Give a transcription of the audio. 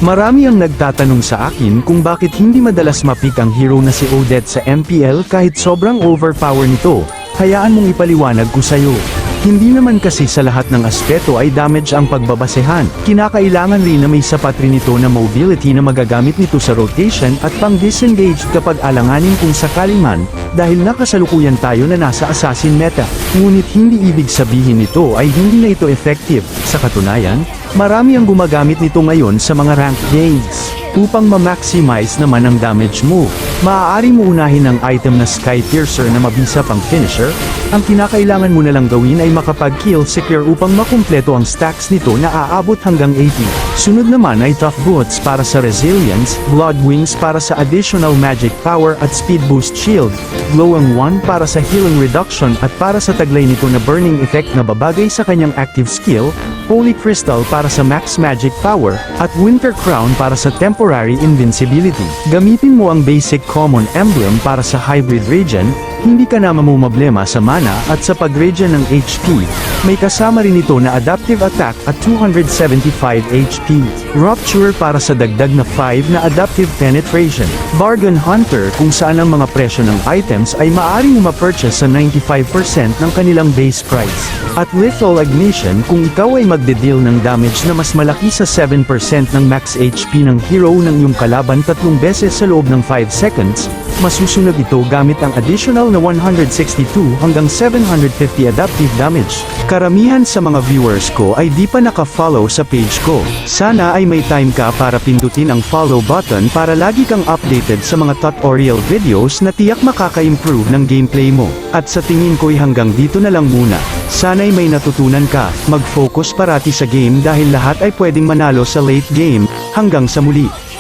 Marami ang nagtatanong sa akin kung bakit hindi madalas mapick ang hero na si Odette sa MPL kahit sobrang overpower nito. Hayaan mong ipaliwanag ko sa'yo. Hindi naman kasi sa lahat ng aspeto ay damage ang pagbabasehan. Kinakailangan rin na may sapat rin ito na mobility na magagamit nito sa rotation at pang-disengage kapag alanganin kung sakali man, dahil nakasalukuyan tayo na nasa assassin meta. Ngunit hindi ibig sabihin nito ay hindi na ito effective. Sa katunayan, marami ang gumagamit nito ngayon sa mga ranked games. Upang ma-maximize naman ang damage mo, maaari mo unahin ang item na Sky Piercer na mabisa pang finisher. Ang kinakailangan mo na lang gawin ay makapag-kill secure upang makumpleto ang stacks nito na aabot hanggang 80. Sunod naman ay Tough Boots para sa resilience, Blood Wings para sa additional magic power at speed boost shield, Glowing Wand para sa healing reduction at para sa taglay nito na burning effect na babagay sa kanyang active skill, Holy Crystal para sa max magic power, at Winter Crown para sa temporary invincibility. Gamitin mo ang basic common emblem para sa hybrid regen, hindi ka na mamumblema sa mana at sa pag-regen ng HP. May kasama rin ito na adaptive attack at 275 HP. Rupture para sa dagdag na 5 na adaptive penetration. Bargain Hunter kung saan ang mga presyo ng items ay maaaring ma-purchase sa 95% ng kanilang base price. At Lethal Ignition kung ikaw ay magde-deal ng damage na mas malaki sa 7% ng max HP ng hero ng iyong kalaban 3 beses sa loob ng 5 seconds, masusunod ito gamit ang additional na 162 hanggang 750 adaptive damage. Karamihan sa mga viewers ko ay di pa naka-follow sa page ko. Sana ay may time ka para pindutin ang follow button para lagi kang updated sa mga tutorial videos na tiyak makaka-improve ng gameplay mo. At sa tingin ko'y hanggang dito na lang muna. Sana'y may natutunan ka, mag-focus parati sa game dahil lahat ay pwedeng manalo sa late game. Hanggang sa muli.